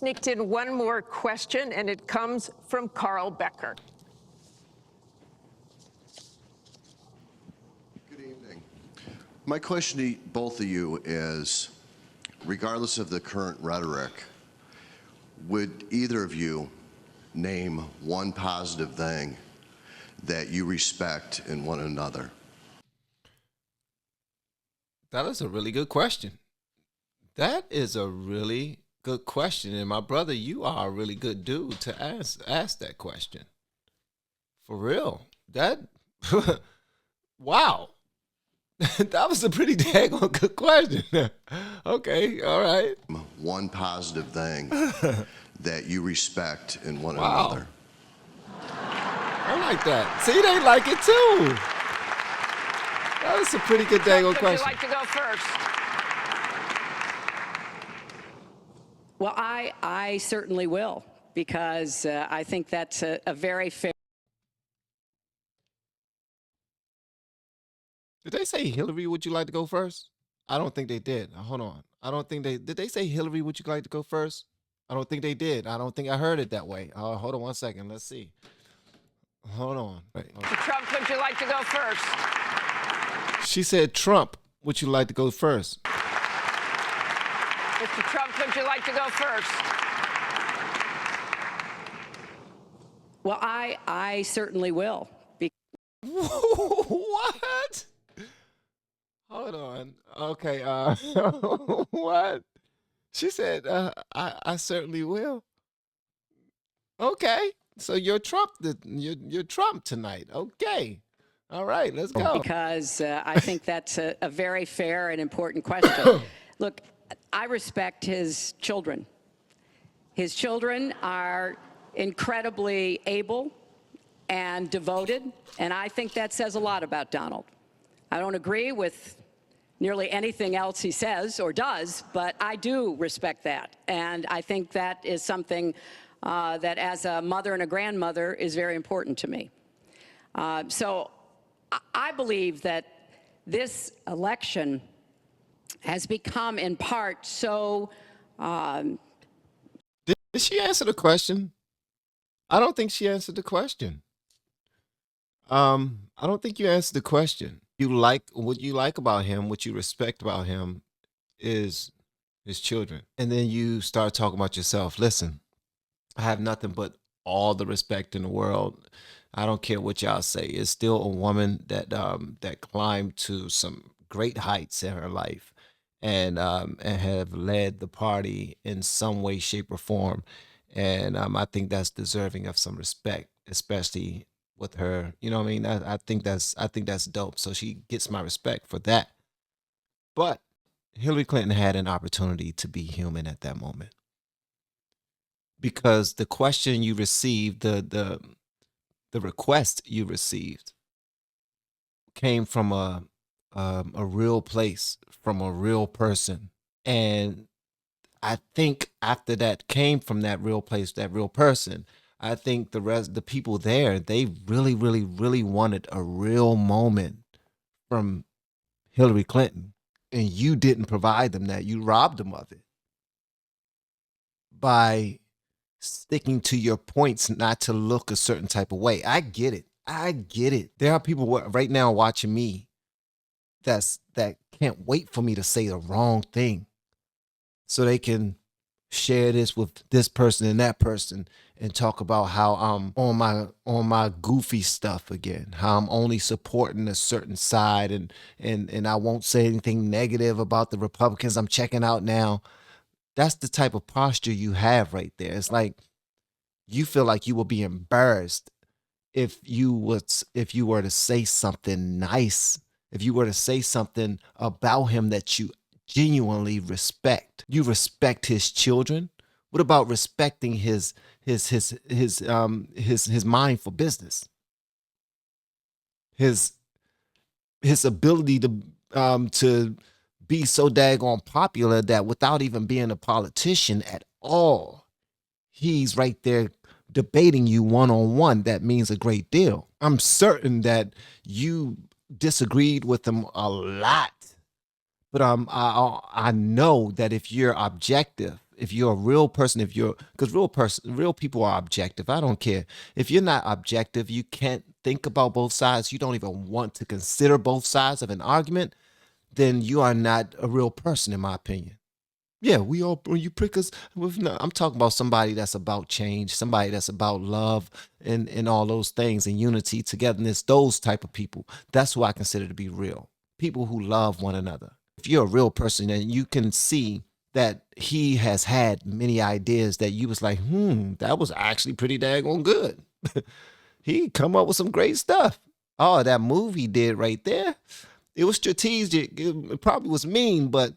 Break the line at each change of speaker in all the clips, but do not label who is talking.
sneaked in one more question, and it comes from Carl Becker.
Good evening. My question to both of you is, regardless of the current rhetoric, would either of you name one positive thing that you respect in one another?
That is a really good question. That is a really good question. And my brother, you are a really good dude to ask that question. For real. That, wow. That was a pretty daggone good question. Okay, all right.
One positive thing that you respect in one
Wow.
another.
I like that. See, they like it too. That was a pretty good daggone question.
Would you like to go first?
Well, I certainly will, because I think that's a very fair.
Did they say, Hillary, would you like to go first? I don't think they did. Hold on. I don't think did they say, Hillary, would you like to go first? I don't think they did. I don't think I heard it that way. Hold on one second. Let's see. Hold on. Wait.
Mr. Trump, would you like to go first?
She said, Trump, would you like to go first?
Mr. Trump, would you like to go first?
Well, I certainly will.
What? Hold on. Okay. What? She said, I certainly will. Okay. So you're Trump. You're Trump tonight. Okay. All right. Let's go.
Because I think that's a very fair and important question. Look, I respect his children. His children are incredibly able and devoted, and I think that says a lot about Donald. I don't agree with nearly anything else he says or does, but I do respect that, and I think that is something that, as a mother and a grandmother, is very important to me. So I believe that this election has become, in part, so...
Did she answer the question? I don't think she answered the question. I don't think you answered the question. What you like about him, what you respect about him is his children. And then you start talking about yourself. Listen, I have nothing but all the respect in the world. I don't care what y'all say. It's still a woman that that climbed to some great heights in her life and have led the party in some way, shape, or form. And I think that's deserving of some respect, especially with her. You know what I mean? I think that's dope. So she gets my respect for that. But Hillary Clinton had an opportunity to be human at that moment, because the question you received, the request you received, came from a real place, from a real person. And I think after that came from that real place, that real person, I think the people there, they really, really, really wanted a real moment from Hillary Clinton. And you didn't provide them that. You robbed them of it by sticking to your points, not to look a certain type of way. I get it. I get it. There are people right now watching me that can't wait for me to say the wrong thing so they can share this with this person and that person and talk about how I'm on my goofy stuff again, how I'm only supporting a certain side and I won't say anything negative about the Republicans. I'm checking out now. That's the type of posture you have right there. It's like you feel like you will be embarrassed if you were to say something nice, if you were to say something about him that you genuinely respect. You respect his children. What about respecting his mind for business? His ability to be so daggone popular that without even being a politician at all, he's right there debating you one-on-one. That means a great deal. I'm certain that you disagreed with him a lot, but I know that if you're objective if you're a real person, because real people are objective. I don't care if you're not objective. You can't think about both sides. You don't even want to consider both sides of an argument. Then you are not a real person, in my opinion. Yeah, when you prick us with, no, I'm talking about somebody that's about change, somebody that's about love and all those things, and unity, togetherness, those type of people. That's who I consider to be real. People who love one another. If you're a real person and you can see that he has had many ideas that you was like, that was actually pretty daggone good. He come up with some great stuff. Oh, that movie he did right there. It was strategic. It probably was mean, but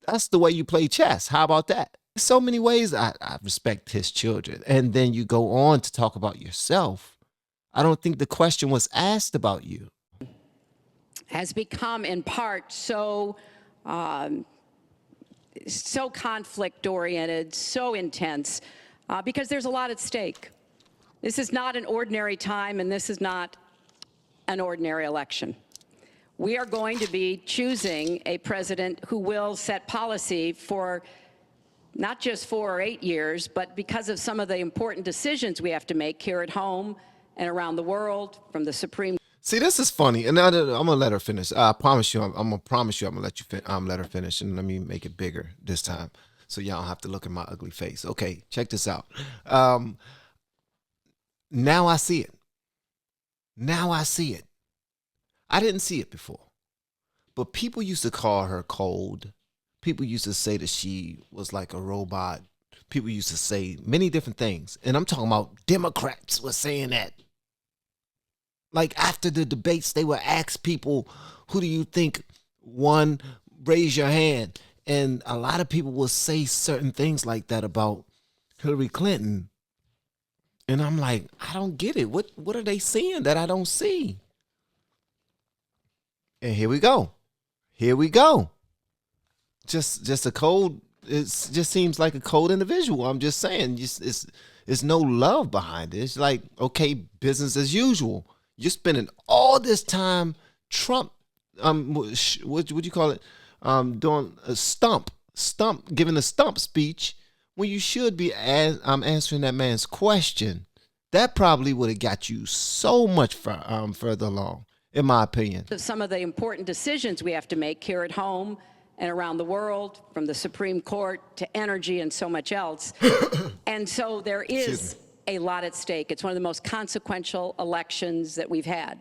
that's the way you play chess. How about that? So many ways I respect his children. And then you go on to talk about yourself. I don't think the question was asked about you.
Has become in part so conflict oriented, so intense, because there's a lot at stake. This is not an ordinary time, and this is not an ordinary election. We are going to be choosing a president who will set policy for not just 4 or 8 years, but because of some of the important decisions we have to make here at home and around the world, from the Supreme.
See, this is funny, and I'm gonna let her finish. I promise you, I'm gonna let you let her finish, and let me make it bigger this time, so y'all don't have to look at my ugly face. Okay, check this out. Now I see it. Now I see it. I didn't see it before, but people used to call her cold. People used to say that she was like a robot. People used to say many different things. And I'm talking about Democrats were saying that. Like after the debates, they would ask people, who do you think won? Raise your hand. And a lot of people will say certain things like that about Hillary Clinton. And I'm like, I don't get it. What are they seeing that I don't see? And here we go. Here we go. Just a cold, it just seems like a cold individual. I'm just saying, it's no love behind it. It's like, okay, business as usual. You're spending all this time Trump, what would you call it? Doing a stump, giving a stump speech when you should be answering that man's question. That probably would have got you so much further along, in my opinion.
Some of the important decisions we have to make here at home and around the world, from the Supreme Court to energy and so much else. And so there is a lot at stake. It's one of the most consequential elections that we've had.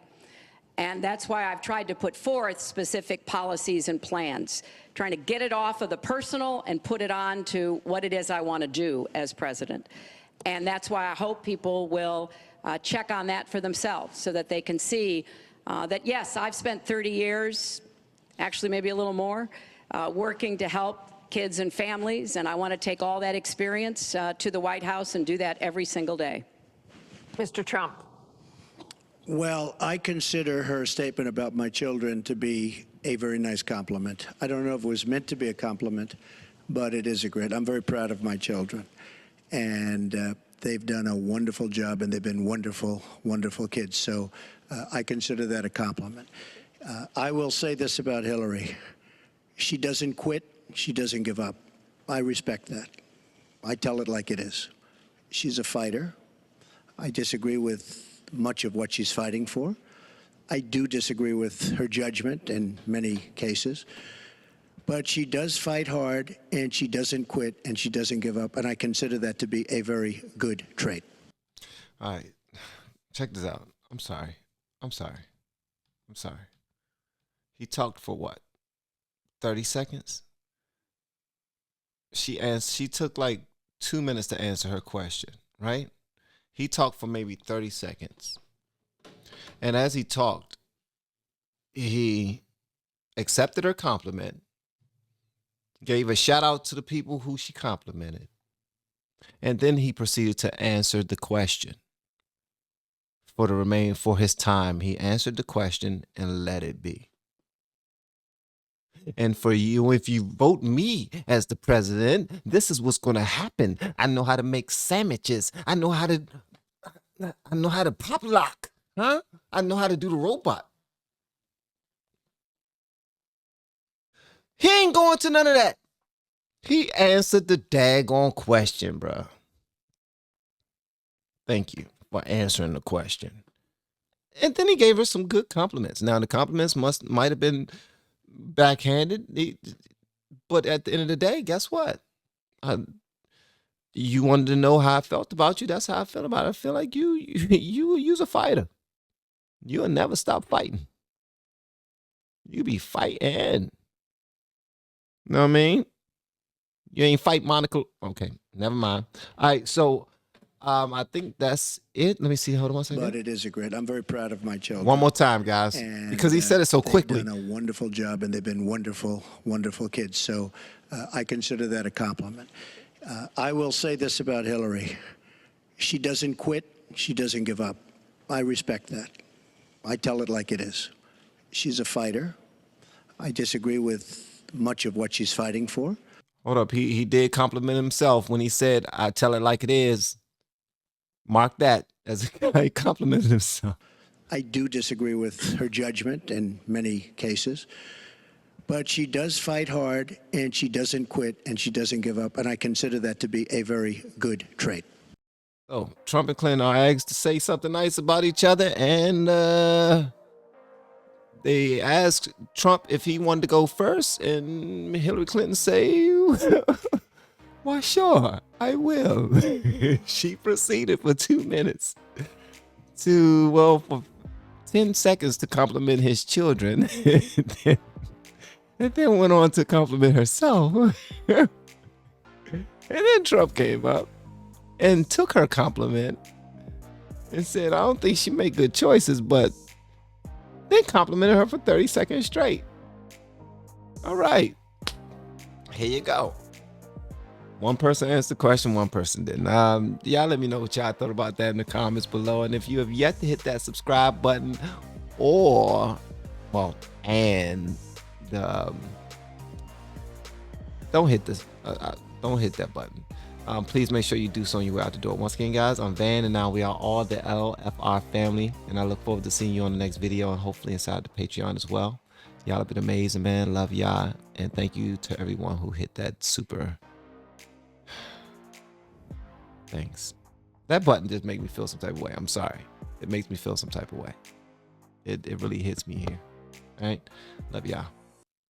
And that's why I've tried to put forth specific policies and plans, trying to get it off of the personal and put it on to what it is I want to do as president. And that's why I hope people will check on that for themselves, so that they can see that, yes, I've spent 30 years, actually maybe a little more, working to help kids and families, and I want to take all that experience to the White House and do that every single day.
Mr. Trump.
Well, I consider her statement about my children to be a very nice compliment. I don't know if it was meant to be a compliment, but it is a great. I'm very proud of my children, and they've done a wonderful job, and they've been wonderful, wonderful kids. So I consider that a compliment. I will say this about Hillary. She doesn't quit. She doesn't give up. I respect that. I tell it like it is. She's a fighter. I disagree with much of what she's fighting for. I do disagree with her judgment in many cases. But she does fight hard, and she doesn't quit, and she doesn't give up. And I consider that to be a very good trait.
All right. Check this out. I'm sorry. He talked for what? 30 seconds? She took like 2 minutes to answer her question, right? He talked for maybe 30 seconds. And as he talked, he accepted her compliment, gave a shout out to the people who she complimented, and then he proceeded to answer the question. For his time, he answered the question and let it be. And for you, if you vote me as the president, this is what's going to happen. I know how to make sandwiches. I know how to pop lock. Huh? I know how to do the robot. He ain't going to none of that. He answered the daggone question, bruh. Thank you for answering the question. And then he gave her some good compliments. Now the compliments might have been backhanded, but at the end of the day, guess what? You wanted to know how I felt about you. That's how I feel about it. I feel like you's a fighter. You'll never stop fighting. You be fighting. You know what I mean? You ain't fight Monica. Okay, never mind. All right, so I think that's it. Let me see. Hold on one second.
But it is a great. I'm very proud of my children.
One more time, guys,
And,
because he said it so quickly.
They've done a wonderful job, and they've been wonderful, wonderful kids. So I consider that a compliment. I will say this about Hillary. She doesn't quit. She doesn't give up. I respect that. I tell it like it is. She's a fighter. I disagree with much of what she's fighting for.
Hold up. He did compliment himself when he said, I tell it like it is. Mark that as he complimented himself.
I do disagree with her judgment in many cases, but she does fight hard, and she doesn't quit, and she doesn't give up, and I consider that to be a very good trait.
Oh, Trump and Clinton are asked to say something nice about each other, and they asked Trump if he wanted to go first, and Hillary Clinton say, why, sure, I will. She proceeded for 2 minutes for 10 seconds to compliment his children, and then went on to compliment herself. And then Trump came up and took her compliment and said, I don't think she made good choices, but then complimented her for 30 seconds straight. All right, here you go. One person answered the question, one person didn't. Y'all let me know what y'all thought about that in the comments below. And if you have yet to hit that subscribe button don't hit this, don't hit that button. Please make sure you do so on your way out the door. Once again, guys, I'm Van, and now we are all the LFR family. And I look forward to seeing you on the next video, and hopefully inside the Patreon as well. Y'all have been amazing, man. Love y'all. And thank you to everyone who hit that super. Thanks. That button just makes me feel some type of way. I'm sorry. It makes me feel some type of way. It really hits me here. All right. Love y'all.